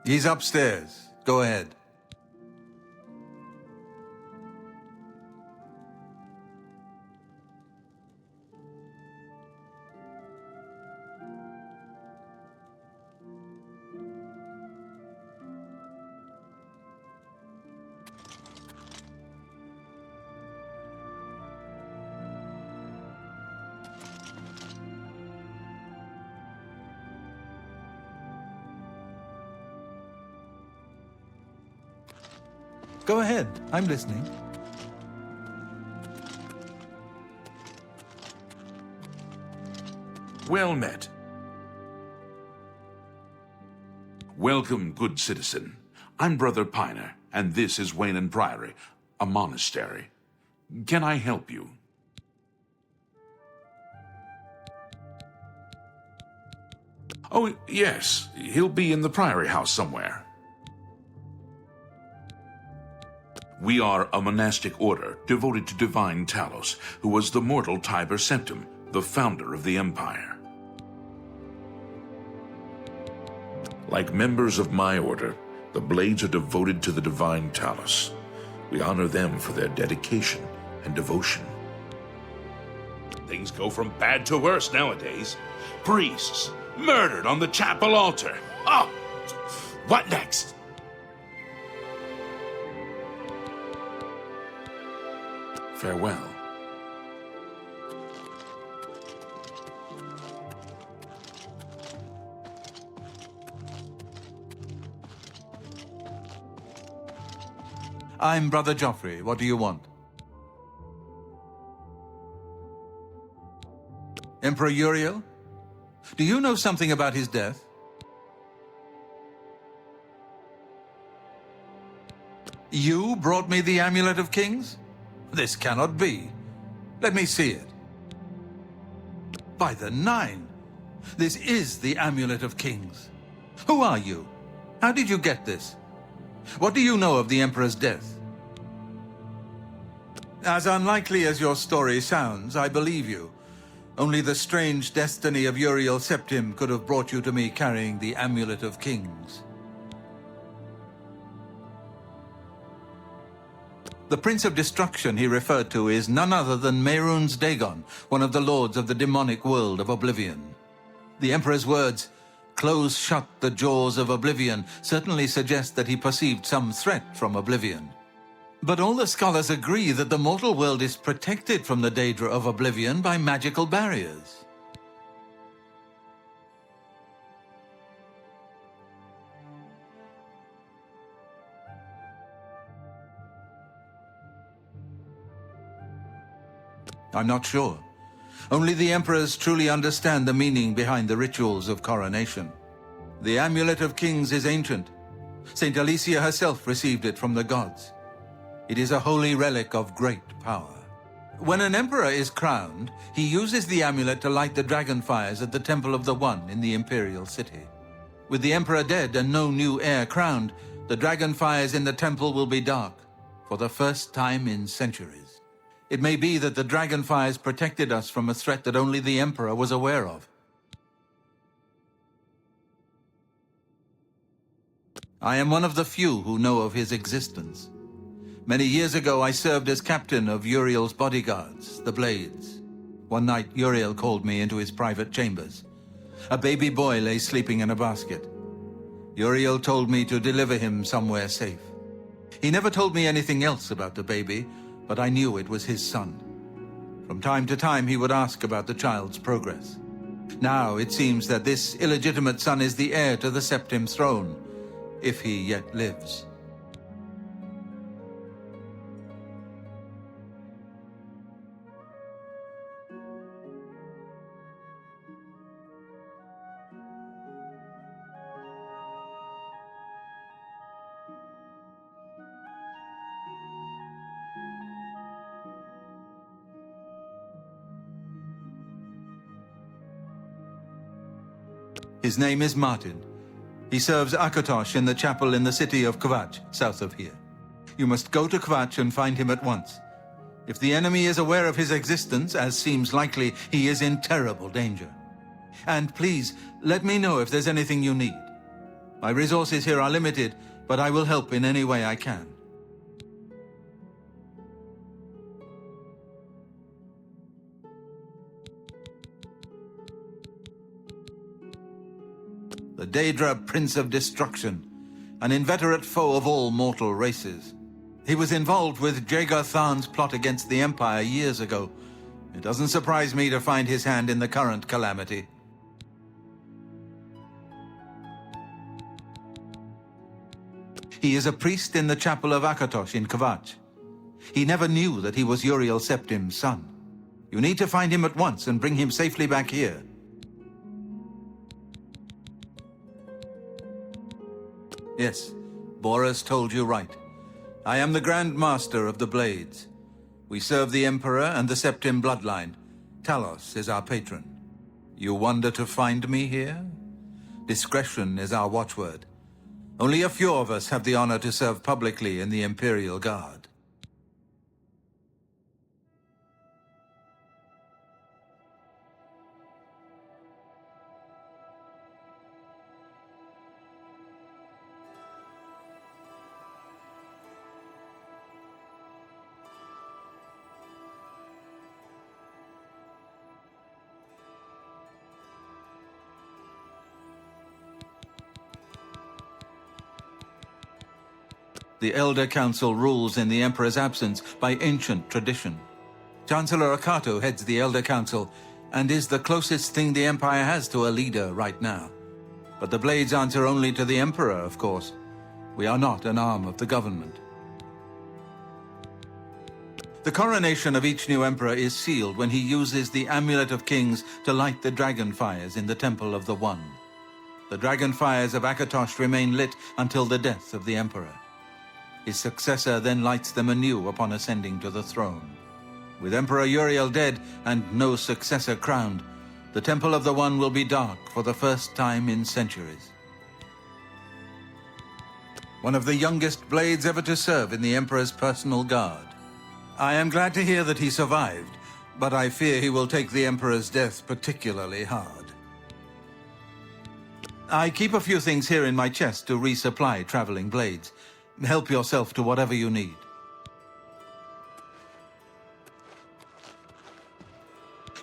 He's upstairs. Go ahead. Go ahead. I'm listening. Well met. Welcome, good citizen. I'm Brother Piner, and this is Wayland Priory, a monastery. Can I help you? Oh, yes. He'll be in the Priory House somewhere. We are a monastic order devoted to divine Talos, who was the mortal Tiber Septim, the founder of the Empire. Like members of my order, the Blades are devoted to the divine Talos. We honor them for their dedication and devotion. Things go from bad to worse nowadays. Priests murdered on the chapel altar. Oh, what next? Farewell. I'm Brother Joffrey. What do you want? Emperor Uriel? Do you know something about his death? You brought me the Amulet of Kings? This cannot be. Let me see it. By the Nine! This is the Amulet of Kings. Who are you? How did you get this? What do you know of the Emperor's death? As unlikely as your story sounds, I believe you. Only the strange destiny of Uriel Septim could have brought you to me carrying the Amulet of Kings. The Prince of Destruction he referred to is none other than Mehrunes Dagon, one of the lords of the demonic world of Oblivion. The Emperor's words, "Close shut the jaws of Oblivion," certainly suggest that he perceived some threat from Oblivion. But all the scholars agree that the mortal world is protected from the Daedra of Oblivion by magical barriers. I'm not sure. Only the emperors truly understand the meaning behind the rituals of coronation. The Amulet of Kings is ancient. Saint Alicia herself received it from the gods. It is a holy relic of great power. When an emperor is crowned, he uses the amulet to light the dragon fires at the Temple of the One in the imperial city. With the emperor dead and no new heir crowned, the dragon fires in the temple will be dark, for the first time in centuries. It may be that the dragon fires protected us from a threat that only the Emperor was aware of. I am one of the few who know of his existence. Many years ago, I served as captain of Uriel's bodyguards, the Blades. One night, Uriel called me into his private chambers. A baby boy lay sleeping in a basket. Uriel told me to deliver him somewhere safe. He never told me anything else about the baby, but I knew it was his son. From time to time, he would ask about the child's progress. Now, it seems that this illegitimate son is the heir to the Septim throne, if he yet lives. His name is Martin. He serves Akatosh in the chapel in the city of Kvatch, south of here. You must go to Kvatch and find him at once. If the enemy is aware of his existence, as seems likely, he is in terrible danger. And please, let me know if there's anything you need. My resources here are limited, but I will help in any way I can. The Daedra Prince of Destruction, an inveterate foe of all mortal races. He was involved with Jagar Tharn's plot against the Empire years ago. It doesn't surprise me to find his hand in the current calamity. He is a priest in the chapel of Akatosh in Kvatch. He never knew that he was Uriel Septim's son. You need to find him at once and bring him safely back here. Yes, Boris told you right. I am the Grand Master of the Blades. We serve the Emperor and the Septim bloodline. Talos is our patron. You wonder to find me here? Discretion is our watchword. Only a few of us have the honor to serve publicly in the Imperial Guard. The Elder Council rules in the Emperor's absence by ancient tradition. Chancellor Akato heads the Elder Council and is the closest thing the Empire has to a leader right now. But the Blades answer only to the Emperor, of course. We are not an arm of the government. The coronation of each new Emperor is sealed when he uses the Amulet of Kings to light the dragon fires in the Temple of the One. The dragon fires of Akatosh remain lit until the death of the Emperor. His successor then lights them anew upon ascending to the throne. With Emperor Uriel dead and no successor crowned, the Temple of the One will be dark for the first time in centuries. One of the youngest Blades ever to serve in the Emperor's personal guard. I am glad to hear that he survived, but I fear he will take the Emperor's death particularly hard. I keep a few things here in my chest to resupply traveling Blades. Help yourself to whatever you need.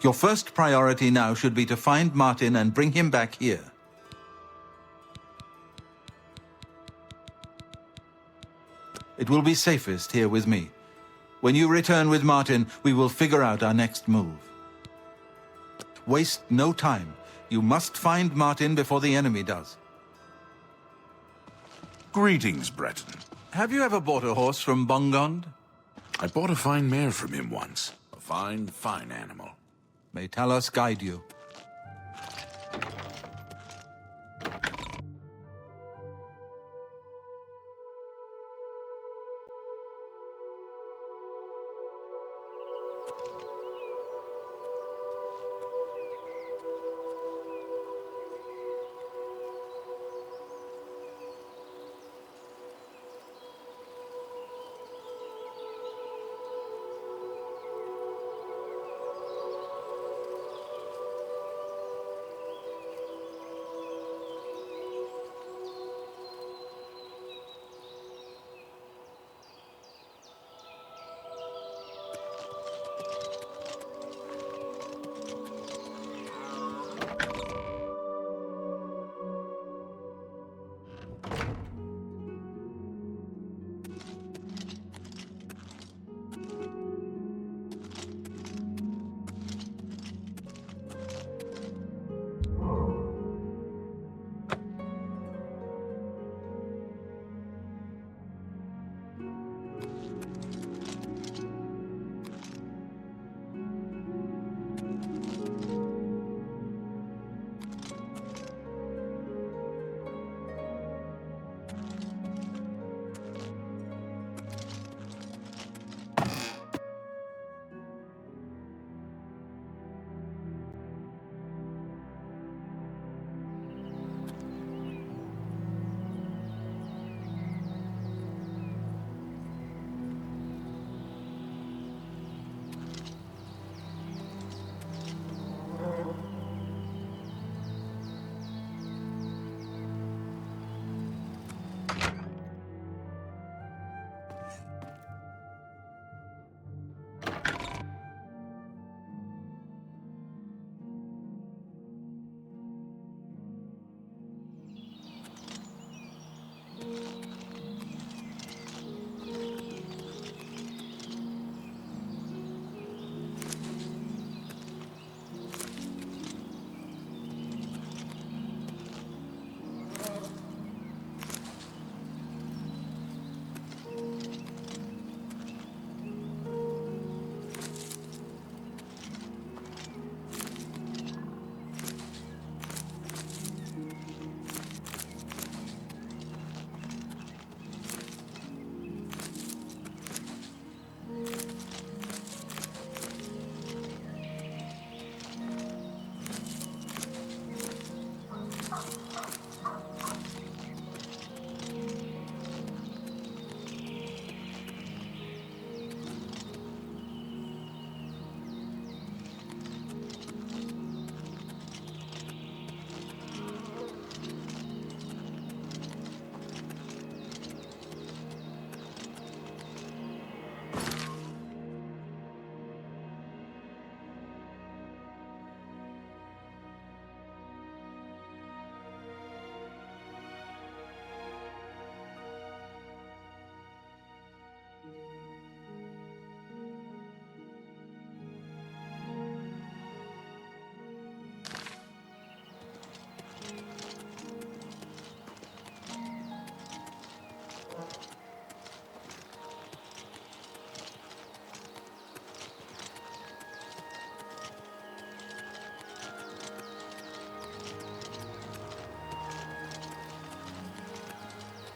Your first priority now should be to find Martin and bring him back here. It will be safest here with me. When you return with Martin, we will figure out our next move. Waste no time. You must find Martin before the enemy does. Greetings, Breton. Have you ever bought a horse from Bongond? I bought a fine mare from him once. A fine, fine animal. May Talos guide you.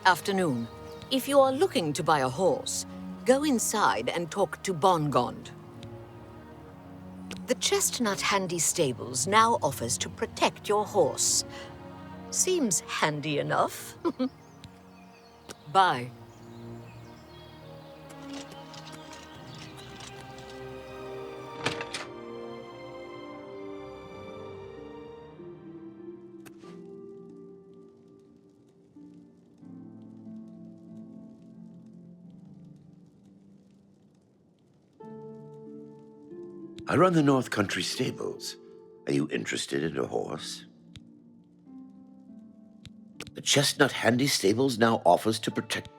Afternoon. If you are looking to buy a horse, go inside and talk to Bongond. The Chestnut Handy Stables now offers to protect your horse. Seems handy enough. Bye. I run the North Country Stables. Are you interested in a horse? The Chestnut Handy Stables now offers to protect...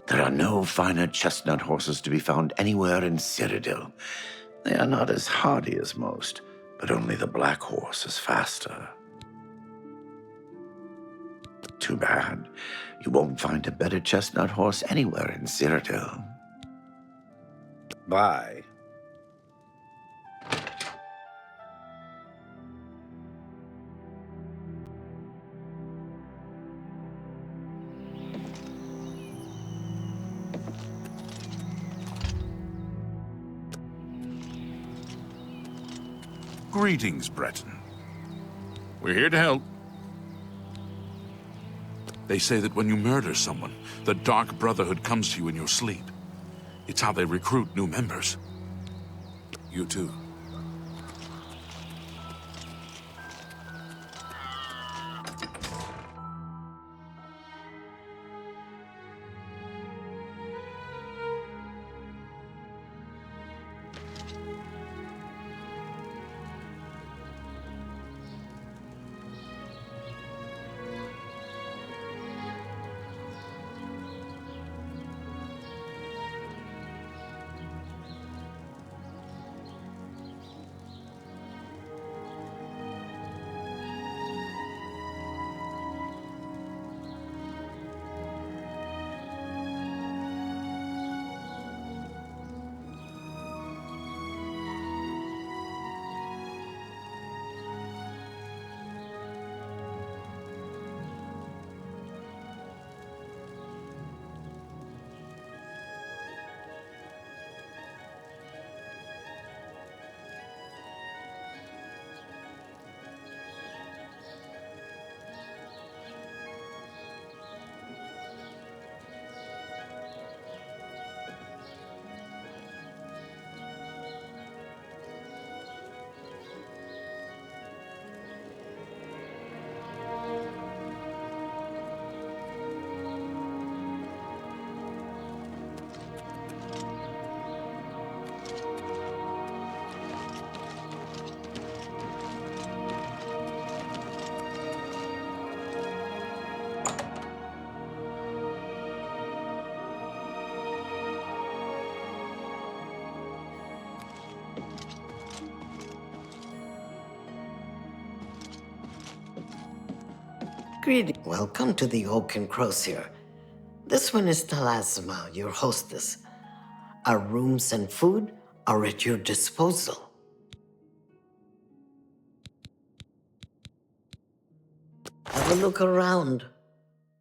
There are no finer chestnut horses to be found anywhere in Cyrodiil. They are not as hardy as most, but only the black horse is faster. Too bad. You won't find a better chestnut horse anywhere in Cyrodiil. Bye. Greetings, Breton. We're here to help. They say that when you murder someone, the Dark Brotherhood comes to you in your sleep. It's how they recruit new members. You too. Greetings. Welcome to the Oak and Crosier. This one is Thalasma, your hostess. Our rooms and food are at your disposal. Have a look around.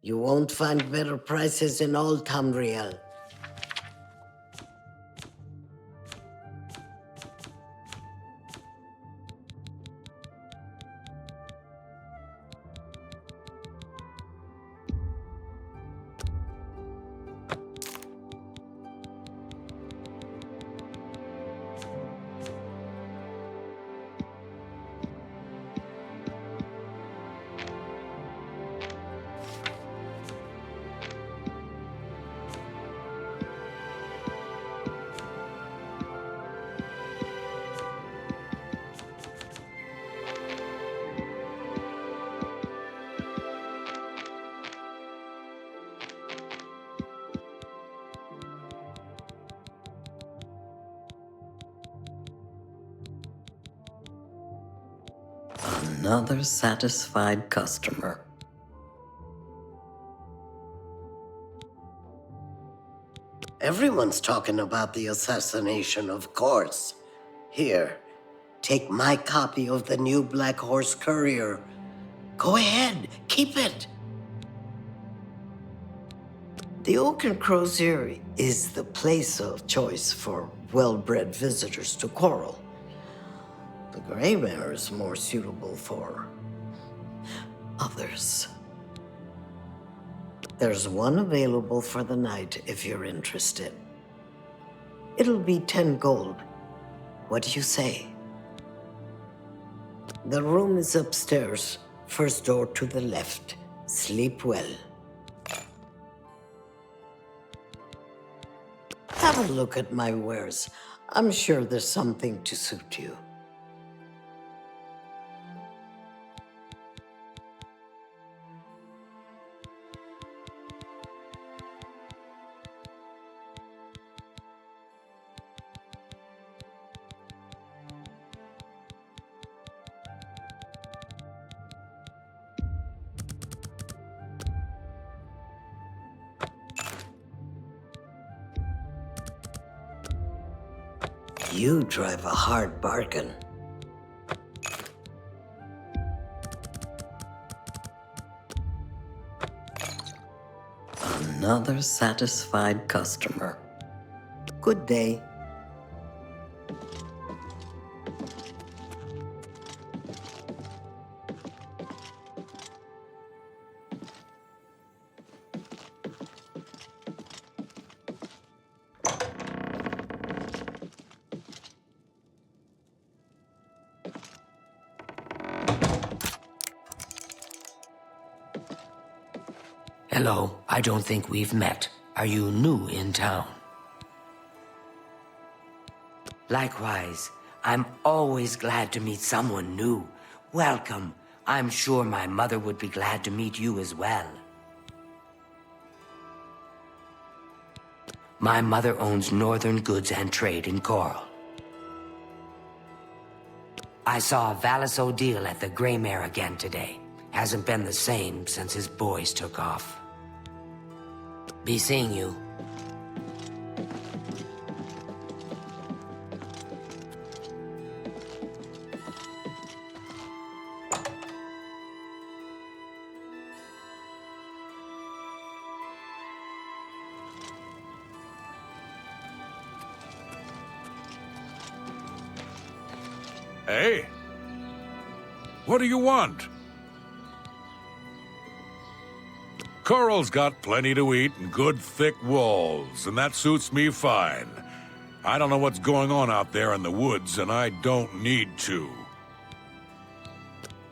You won't find better prices in all Tamriel. Another satisfied customer. Everyone's talking about the assassination, of course. Here, take my copy of the new Black Horse Courier. Go ahead, keep it. The Oaken Crozier is the place of choice for well-bred visitors to Charrol. The Grey Mare is more suitable for others. There's one available for the night if you're interested. It'll be 10 gold. What do you say? The room is upstairs, first door to the left. Sleep well. Have a look at my wares. I'm sure there's something to suit you. You drive a hard bargain. Another satisfied customer. Good day. Hello, I don't think we've met. Are you new in town? Likewise, I'm always glad to meet someone new. Welcome. I'm sure my mother would be glad to meet you as well. My mother owns Northern Goods and Trade in Charrol. I saw Valis O'Deal at the Grey Mare again today. Hasn't been the same since his boys took off. Be seeing you. Hey? What do you want? Charrol's got plenty to eat and good thick walls, and that suits me fine. I don't know what's going on out there in the woods, and I don't need to.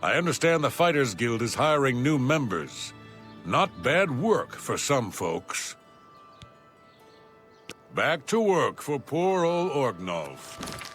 I understand the Fighters Guild is hiring new members. Not bad work for some folks. Back to work for poor old Orgnolf.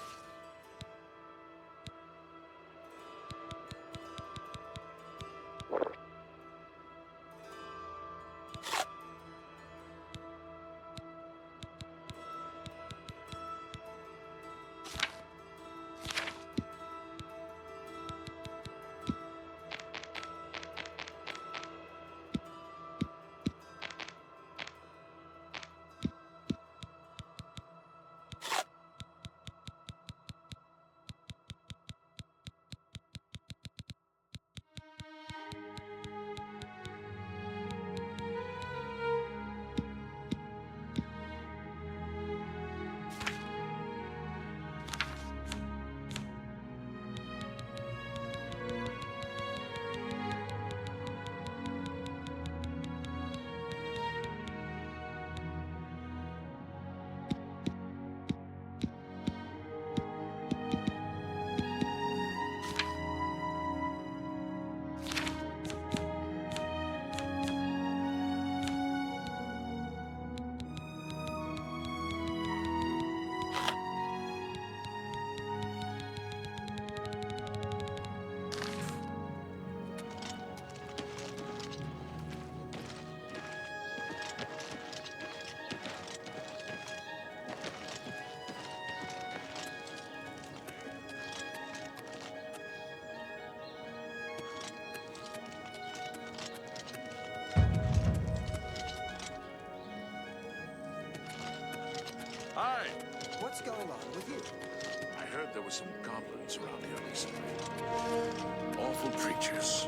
there were some goblins around here recently. Awful creatures.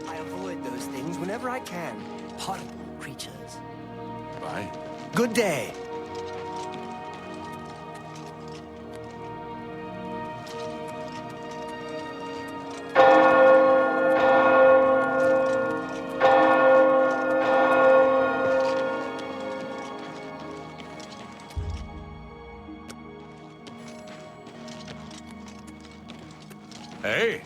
I avoid those things whenever I can. Horrible creatures. Bye. Good day. Hey!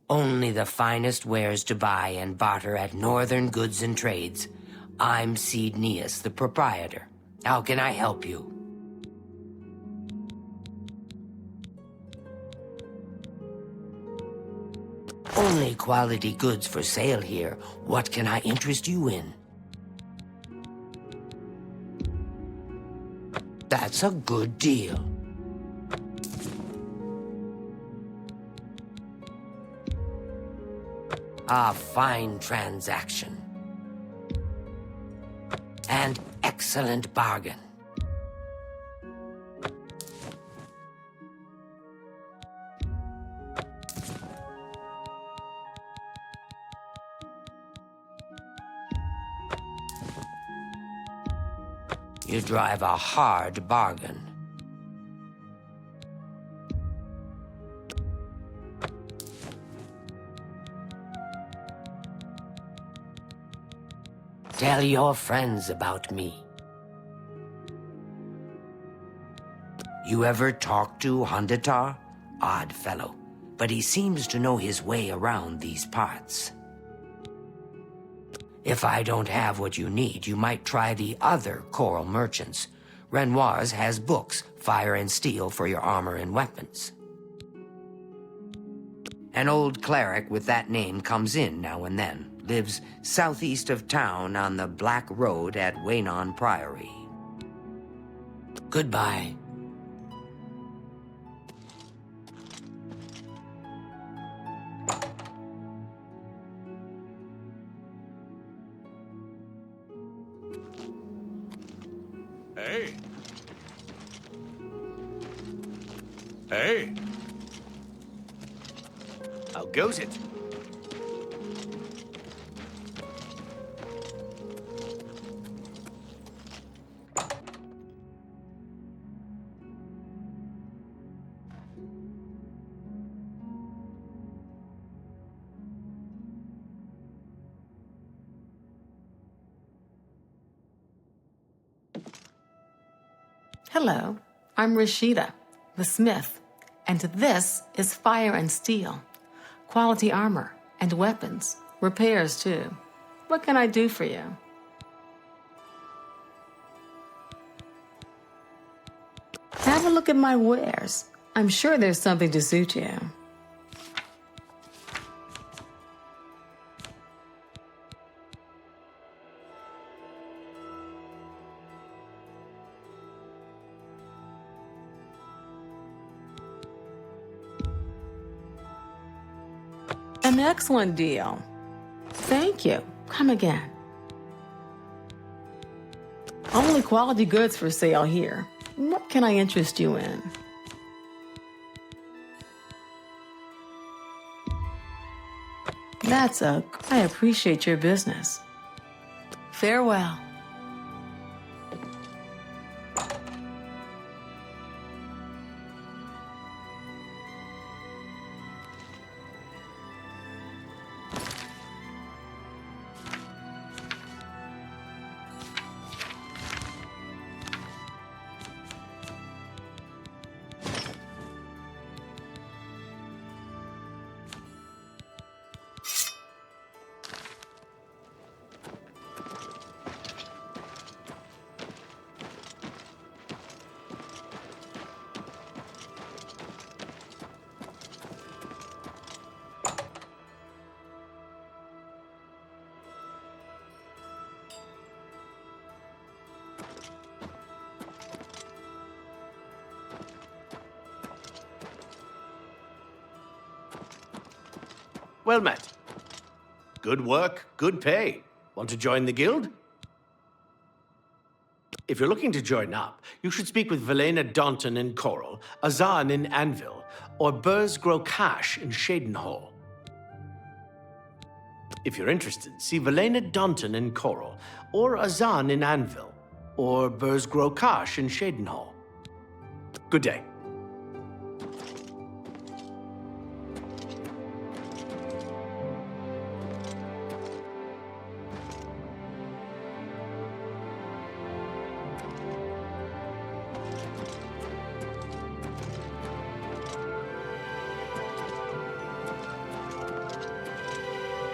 Only the finest wares to buy and barter at Northern Goods and Trades. I'm Cedneus, the proprietor. How can I help you? Only quality goods for sale here. What can I interest you in? That's a good deal. A fine transaction. And excellent bargain. You drive a hard bargain. Tell your friends about me. You ever talk to Hundatar? Odd fellow, but he seems to know his way around these parts. If I don't have what you need, you might try the other coral merchants. Renoir's has books, fire and steel for your armor and weapons. An old cleric with that name comes in now and then. Lives southeast of town on the Black Road at Waynon Priory. Goodbye. Hey! Hey! How goes it? Hello, I'm Rashida, the smith, and this is Fire and Steel. Quality armor and weapons, repairs too. What can I do for you? Have a look at my wares. I'm sure there's something to suit you. An excellent deal. Thank you. Come again. Only quality goods for sale here. What can I interest you in? I appreciate your business. Farewell. Well met. Good work, good pay. Want to join the guild? If you're looking to join up, you should speak with Velena Daunton in Charrol, Azan in Anvil, or Burz Grokash in Shadenhall. If you're interested, see Velena Daunton in Charrol, or Azan in Anvil, or Burz Grokash in Shadenhall. Good day.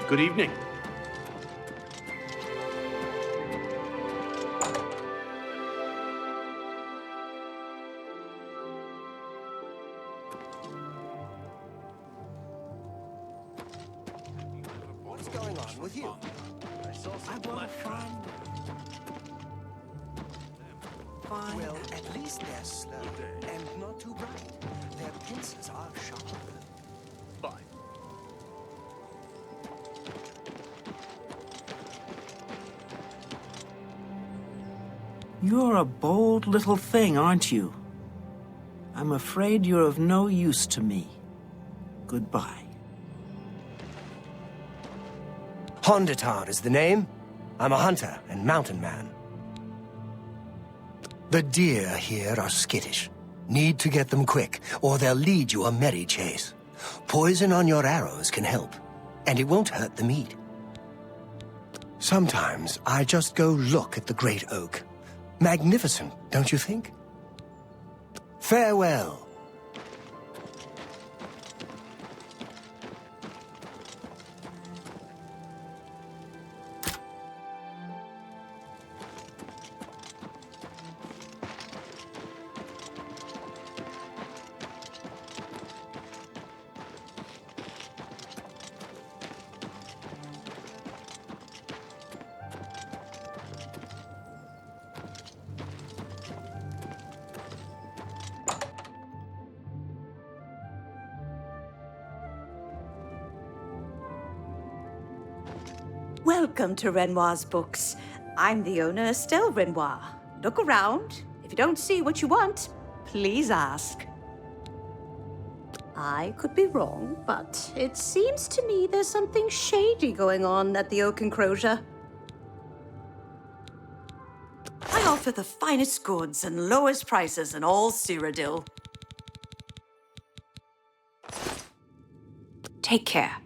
Good evening. What's going on with you? I want to find... Well, at least they're slow and not too bright. Their pincers are sharp. Bye. You're a bold little thing, aren't you? I'm afraid you're of no use to me. Goodbye. Hondatar is the name. I'm a hunter and mountain man. The deer here are skittish. Need to get them quick, or they'll lead you a merry chase. Poison on your arrows can help, and it won't hurt the meat. Sometimes I just go look at the great oak. Magnificent, don't you think? Farewell. Welcome to Renoir's books. I'm the owner, Estelle Renoir. Look around. If you don't see what you want, please ask. I could be wrong, but it seems to me there's something shady going on at the Oak Enclosure. I offer the finest goods and lowest prices in all Cyrodiil. Take care.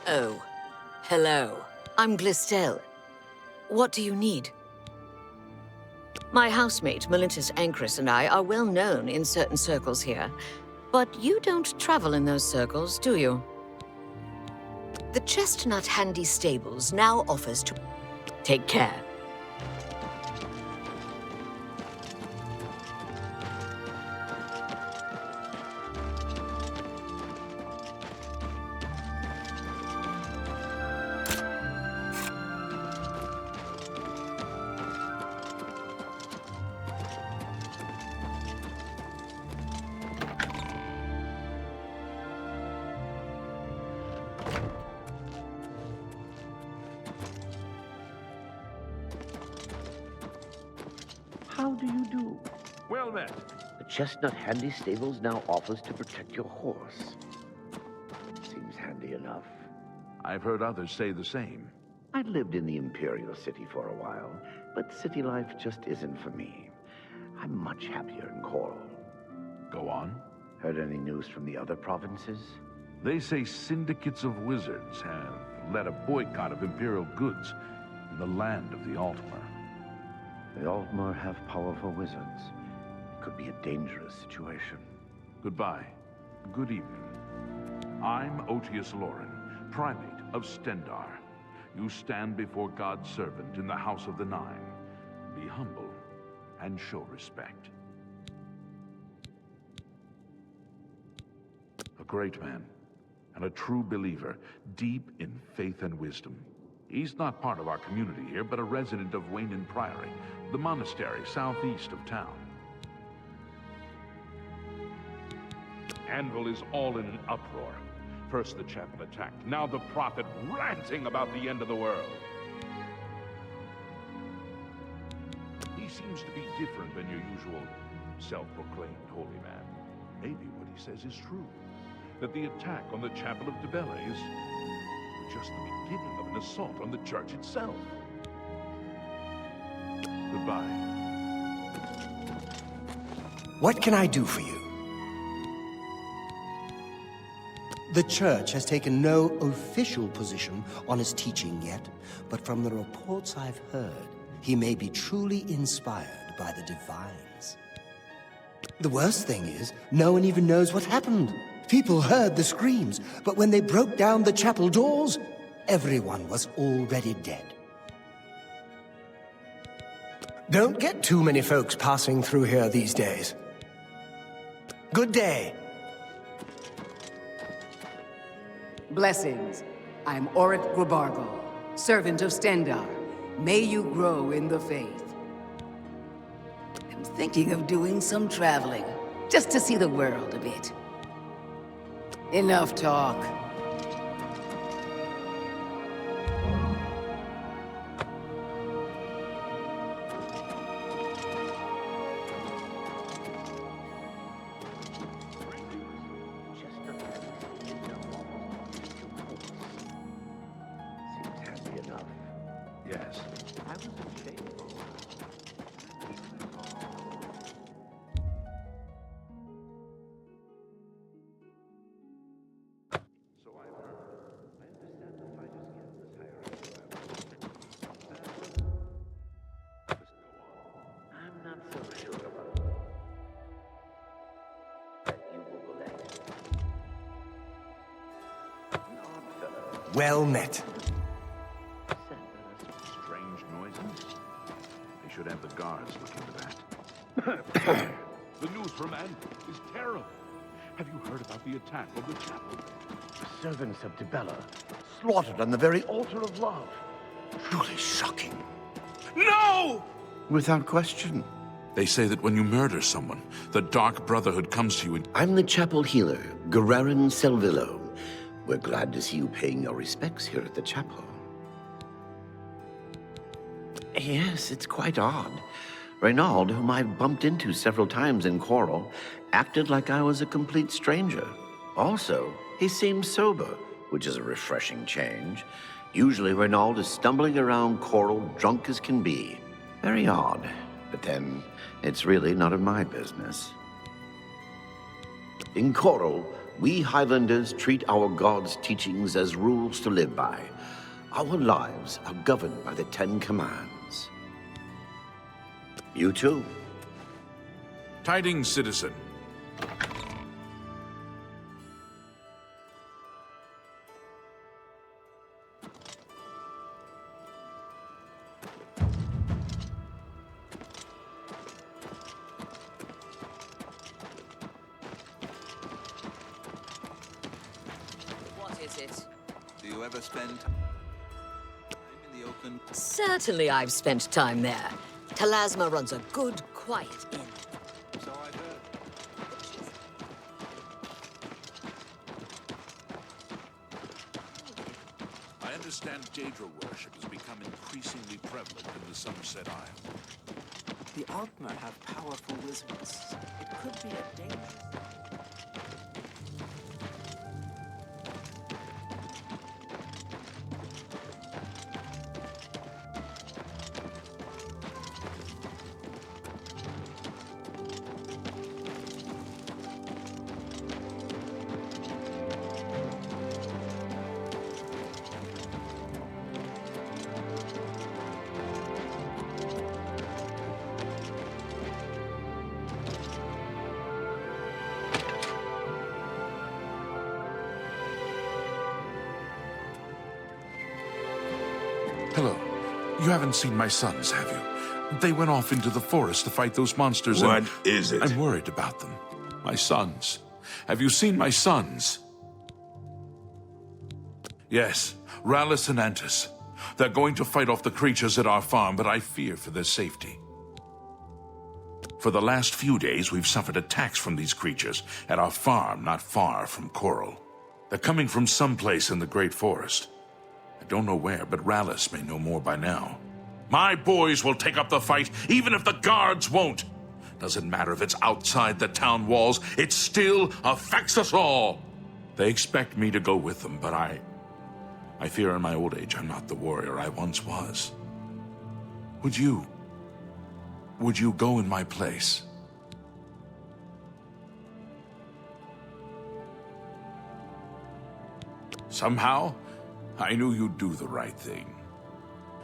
Oh, hello. I'm Glistel. What do you need? My housemate, Melintus Ancris, and I are well known in certain circles here. But you don't travel in those circles, do you? The Chestnut Handy Stables now offers to... Take care. How do you do? Well met. The Chestnut Handy Stables now offers to protect your horse. Seems handy enough. enough. I've heard others say the same. I lived in the Imperial City for a while, but city life just isn't for me. I'm much happier in Charrol. Go on. Heard any news from the other provinces? They say syndicates of wizards have led a boycott of Imperial goods in the land of the Altmer. The Altmer have powerful wizards. It could be a dangerous situation. Goodbye. Good evening. I'm Otius Loren, Primate of Stendar. You stand before God's servant in the House of the Nine. Be humble and show respect. A great man and a true believer, deep in faith and wisdom. He's not part of our community here, but a resident of Waynin Priory, the monastery southeast of town. Anvil is all in an uproar. First the chapel attacked, now the prophet ranting about the end of the world. He seems to be different than your usual self-proclaimed holy man. Maybe what he says is true. That the attack on the Chapel of Dibella is just the beginning of an assault on the church itself. Goodbye. What can I do for you? The church has taken no official position on his teaching yet, but from the reports I've heard, he may be truly inspired by the divines. The worst thing is, no one even knows what happened. People heard the screams, but when they broke down the chapel doors, everyone was already dead. Don't get too many folks passing through here these days. Good day. Blessings. I'm Orit Grabargo, servant of Stendar. May you grow in the faith. I'm thinking of doing some traveling, just to see the world a bit. Enough talk. Yes. Well met. Strange noises? They should have the guards look into that. The news from Anvil is terrible. Have you heard about the attack on the chapel? The servants of Dibella, slaughtered on the very altar of love. Truly shocking. No! Without question. They say that when you murder someone, the Dark Brotherhood comes to you and... I'm the chapel healer, Guerarin Selvillo. We're glad to see you paying your respects here at the chapel. Yes, it's quite odd. Reynald, whom I've bumped into several times in Charrol, acted like I was a complete stranger. Also, he seemed sober, which is a refreshing change. Usually Reynald is stumbling around Charrol drunk as can be. Very odd, but then it's really none of my business. In Charrol, we Highlanders treat our gods' teachings as rules to live by. Our lives are governed by the 10 Commands. You too. Tidings, citizen. What is it? Do you ever spend time in the open? Certainly I've spent time there. Talasma runs a good, quiet inn. So I've heard. I understand Daedra worship has become increasingly prevalent in the Somerset Isle. The Altmer have powerful wizards. It could be a danger. You haven't seen my sons, have you? They went off into the forest to fight those monsters. What is it? I'm worried about them. My sons. Have you seen my sons? Yes, Rallis and Antis. They're going to fight off the creatures at our farm, but I fear for their safety. For the last few days, we've suffered attacks from these creatures at our farm not far from Charrol. They're coming from someplace in the Great Forest. I don't know where, but Rallis may know more by now. My boys will take up the fight, even if the guards won't. Doesn't matter if it's outside the town walls, it still affects us all. They expect me to go with them, but I fear in my old age I'm not the warrior I once was. Would you go in my place? Somehow, I knew you'd do the right thing.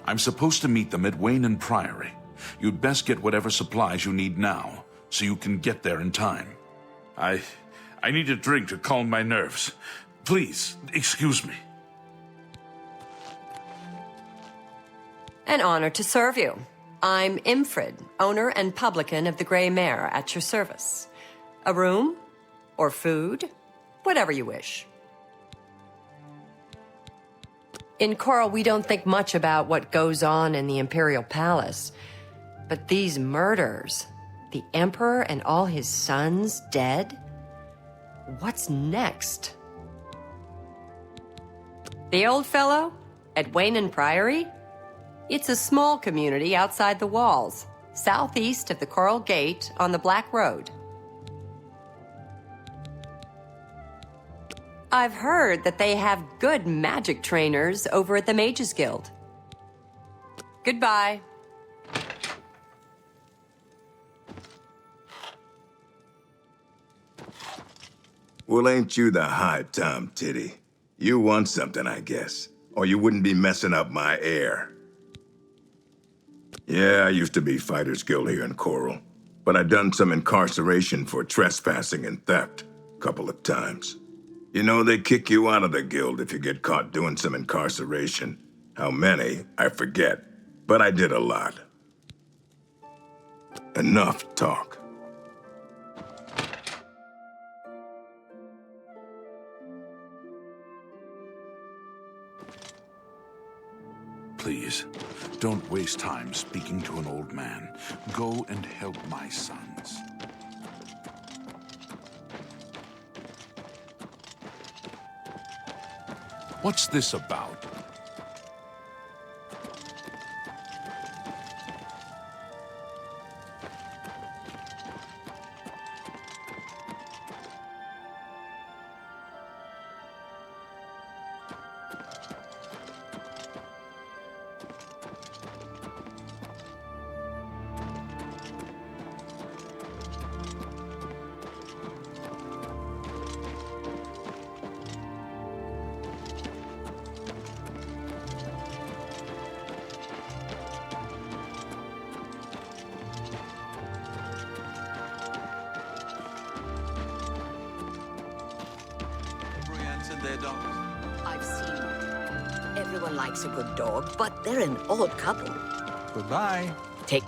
I'm supposed to meet them at Wayne Priory. You'd best get whatever supplies you need now, so you can get there in time. I need a drink to calm my nerves. Please, excuse me. An honor to serve you. I'm Imfrid, owner and publican of the Grey Mare, at your service. A room? Or food? Whatever you wish. In Charrol, we don't think much about what goes on in the Imperial Palace. But these murders, the Emperor and all his sons dead? What's next? The old fellow? At Wayne Priory? It's a small community outside the walls, southeast of the Charrol Gate on the Black Road. I've heard that they have good magic trainers over at the Mages Guild. Goodbye. Well, ain't you the high Tom Titty? You want something, I guess. Or you wouldn't be messing up my heir. Yeah, I used to be Fighters Guild here in Charrol. But I done some incarceration for trespassing and theft. Couple of times. You know, they kick you out of the guild if you get caught doing some incarceration. How many, I forget. But I did a lot. Enough talk. Please, don't waste time speaking to an old man. Go and help my sons. What's this about? I've seen them. Everyone likes a good dog, but they're an odd couple. Goodbye. Take...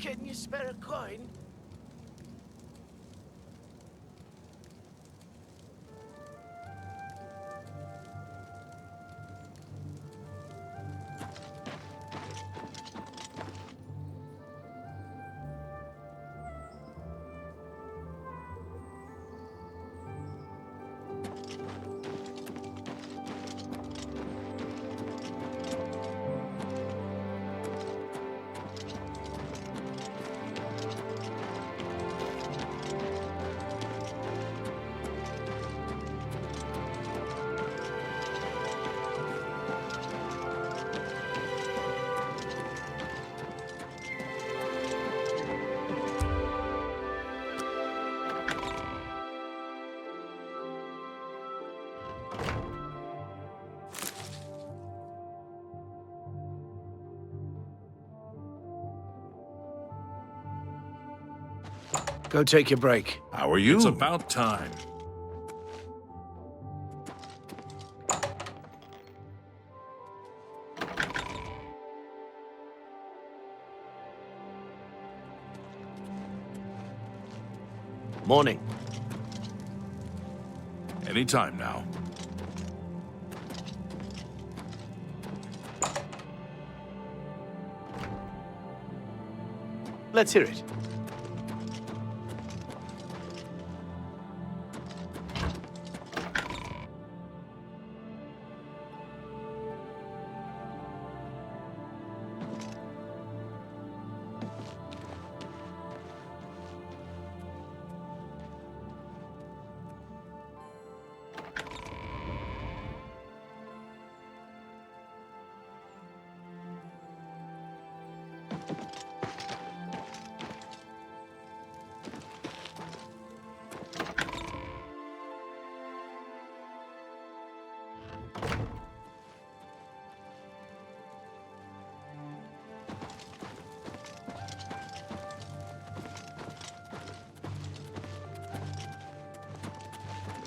Can you spare a coin? Go take your break. How are you? It's about time. Morning. Anytime now. Let's hear it.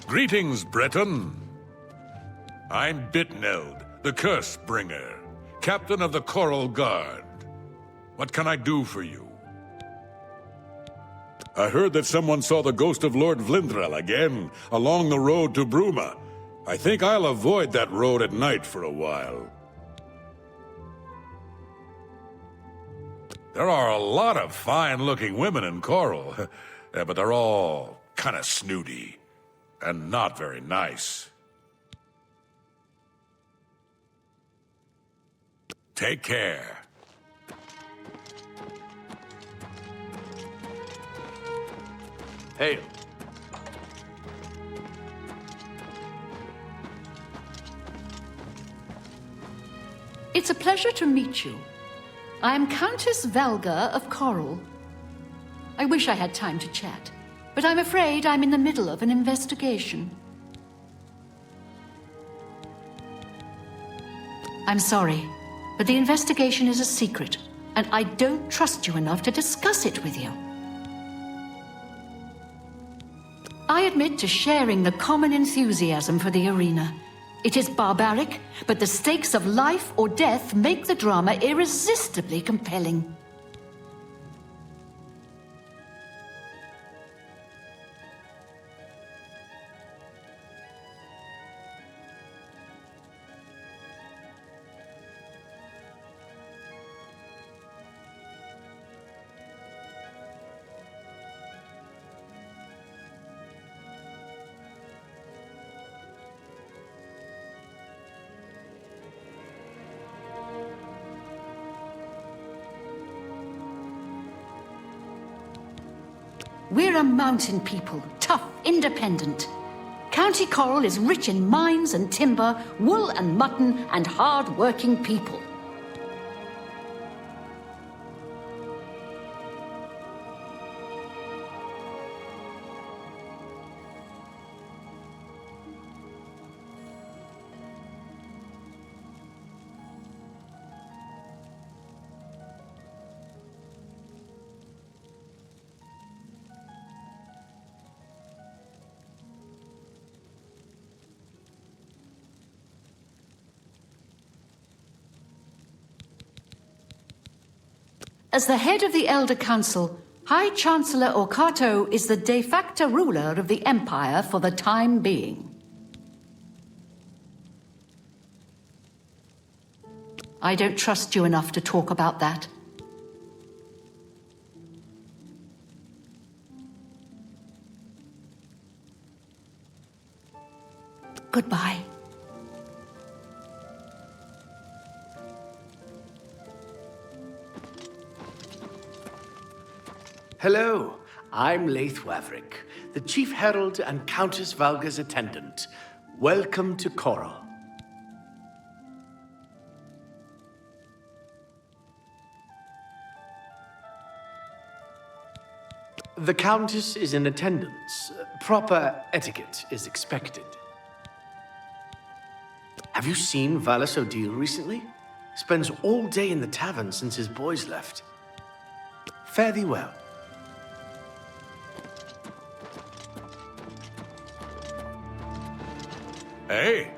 Greetings, Breton. I'm Bitneld, the Curse Bringer, captain of the Coral Guard. What can I do for you? I heard that someone saw the ghost of Lord Vlindrel again along the road to Bruma. I think I'll avoid that road at night for a while. There are a lot of fine-looking women in Coral, but they're all kind of snooty. And not very nice. Take care. Hail. It's a pleasure to meet you. I am Countess Valga of Coral. I wish I had time to chat, but I'm afraid I'm in the middle of an investigation. I'm sorry, but the investigation is a secret, and I don't trust you enough to discuss it with you. I admit to sharing the common enthusiasm for the arena. It is barbaric, but the stakes of life or death make the drama irresistibly compelling. We're a mountain people, tough, independent. County Coral is rich in mines and timber, wool and mutton, and hard-working people. As the head of the Elder Council, High Chancellor Orkato is the de facto ruler of the Empire for the time being. I don't trust you enough to talk about that. Goodbye. Hello, I'm Leith Waverick, the Chief Herald and Countess Valga's attendant. Welcome to Charrol. The Countess is in attendance. Proper etiquette is expected. Have you seen Valis Odile recently? Spends all day in the tavern since his boys left. Fare thee well. Hey!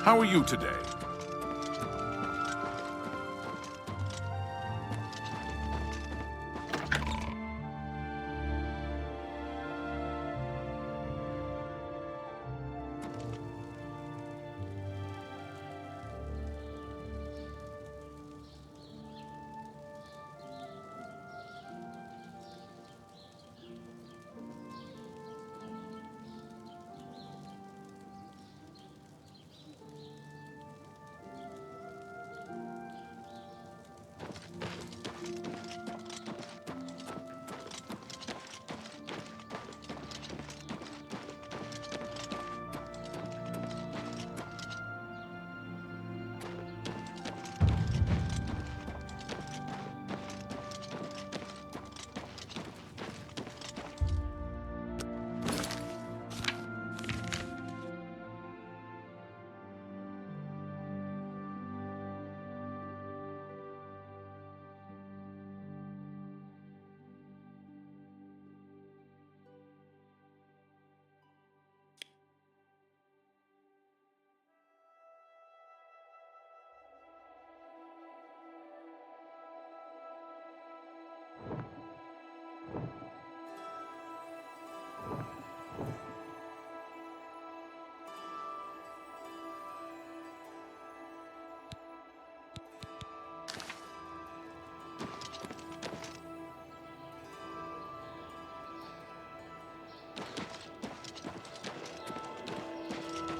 How are you today?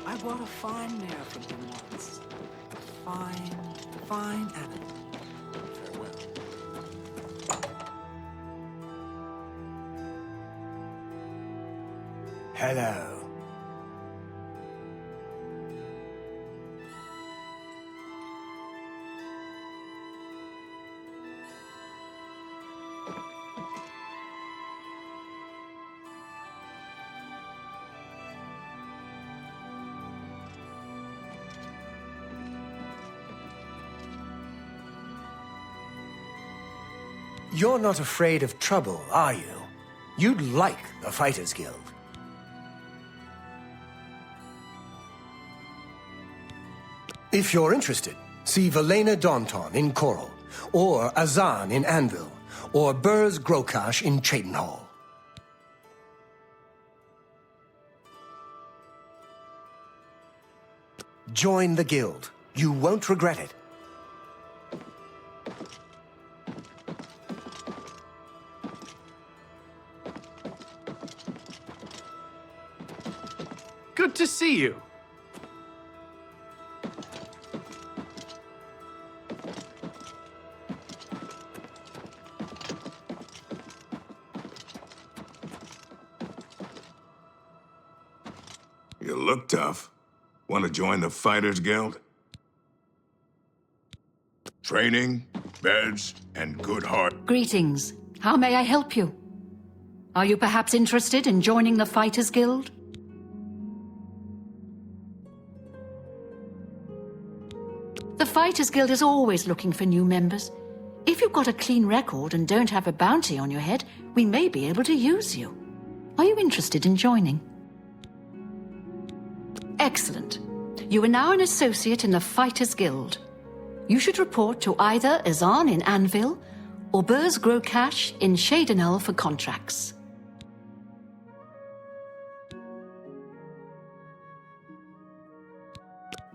I bought a fine mare from him once. Fine animal. Farewell. Hello. You're not afraid of trouble, are you? You'd like the Fighters Guild. If you're interested, see Valena Daunton in Charrol, or Azan in Anvil, or Burz Grokash in Cheydinhal. Join the guild. You won't regret it. Good to see you. You look tough. Want to join the Fighters Guild? Training, beds, and good heart. Greetings. How may I help you? Are you perhaps interested in joining the Fighters Guild? Fighters Guild is always looking for new members. If you've got a clean record and don't have a bounty on your head, we may be able to use you. Are you interested in joining? Excellent. You are now an associate in the Fighters Guild. You should report to either Azan in Anvil or Burz Grokash in Shadenel for contracts.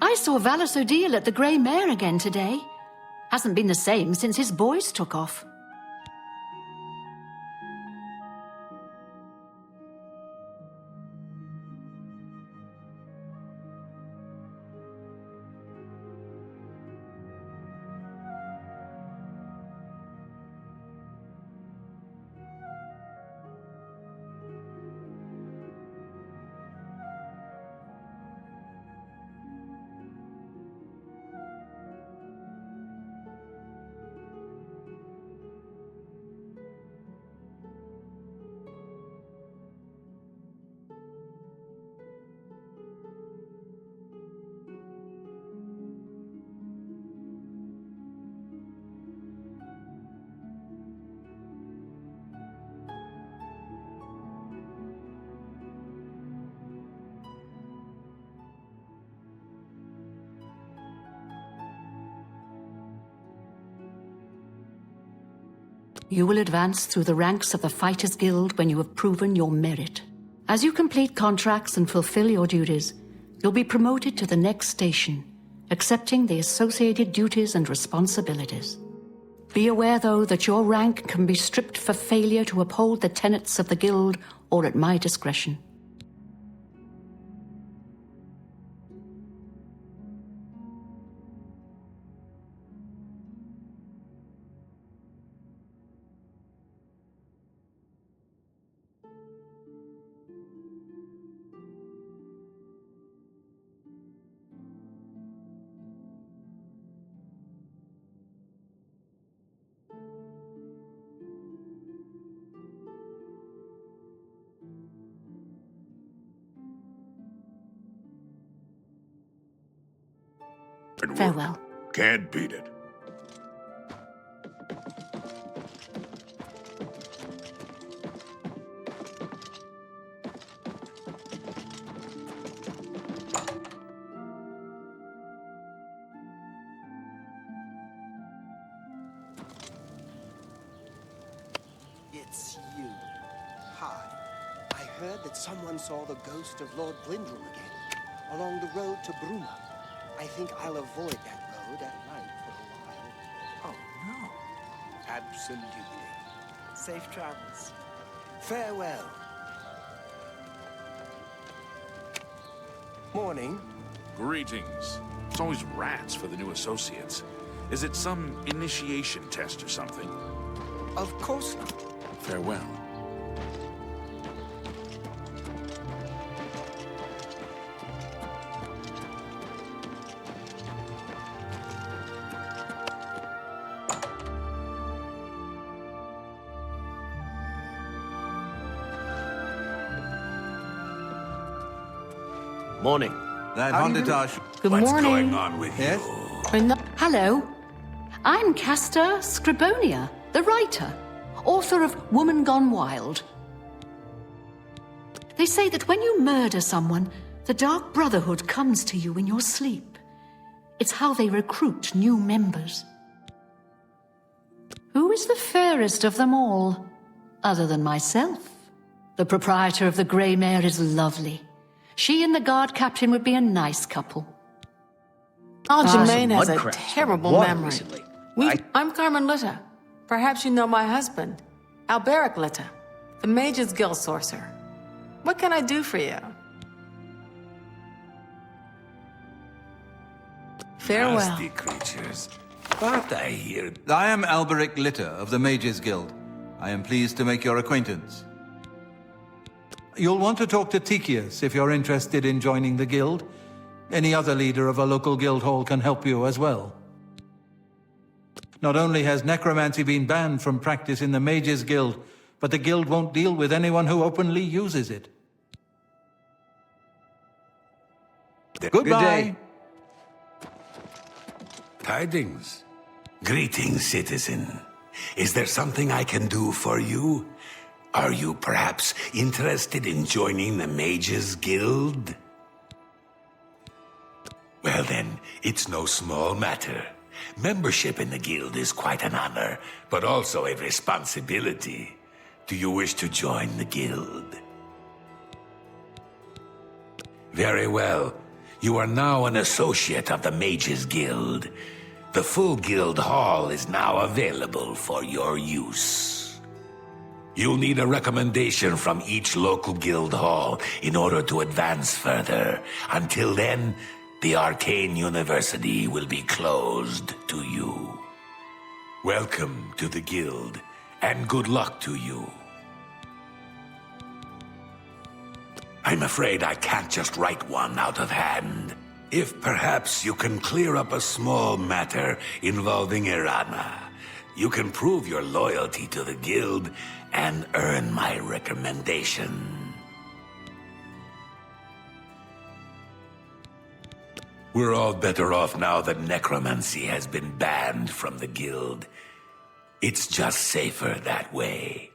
I saw Valis Odile at the Grey Mare again today. Hasn't been the same since his boys took off. You will advance through the ranks of the Fighters Guild when you have proven your merit. As you complete contracts and fulfill your duties, you'll be promoted to the next station, accepting the associated duties and responsibilities. Be aware, though, that your rank can be stripped for failure to uphold the tenets of the Guild or at my discretion. Farewell. Can't beat it. It's you. Hi. I heard that someone saw the ghost of Lord Glindrum again, along the road to Bruma. I think I'll avoid that road at night for a while. Oh, no. Absolutely. Safe travels. Farewell. Morning. Greetings. It's always rats for the new associates. Is it some initiation test or something? Of course not. Farewell. Morning. That Honditash. Good morning. What's going on with Yes? you? Hello. I'm Castor Scribonia, the writer, author of Woman Gone Wild. They say that when you murder someone, the Dark Brotherhood comes to you in your sleep. It's how they recruit new members. Who is the fairest of them all, other than myself? The proprietor of the Grey Mare is lovely. She and the guard captain would be a nice couple. Oh, Jermaine has a mudcrabs. terrible Water memory. recently. I'm Carmen Litta. Perhaps you know my husband, Alberic Litta, the Mage's Guild sorcerer. What can I do for you? Farewell. Nasty creatures. But I hear... I am Alberic Litter of the Mages Guild. I am pleased to make your acquaintance. You'll want to talk to Tikius if you're interested in joining the guild. Any other leader of a local guild hall can help you as well. Not only has necromancy been banned from practice in the Mages Guild, but the guild won't deal with anyone who openly uses it. Goodbye. tidings. Greetings, citizen. Is there something I can do for you? Are you perhaps interested in joining the Mages Guild? Well then, it's no small matter. Membership in the guild is quite an honor, but also a responsibility. Do you wish to join the guild? Very well. You are now an associate of the Mages Guild. The full guild hall is now available for your use. You'll need a recommendation from each local guild hall in order to advance further. Until then, the Arcane University will be closed to you. Welcome to the guild, and good luck to you. I'm afraid I can't just write one out of hand. If perhaps you can clear up a small matter involving Irana, you can prove your loyalty to the guild and earn my recommendation. We're all better off now that necromancy has been banned from the guild. It's just safer that way.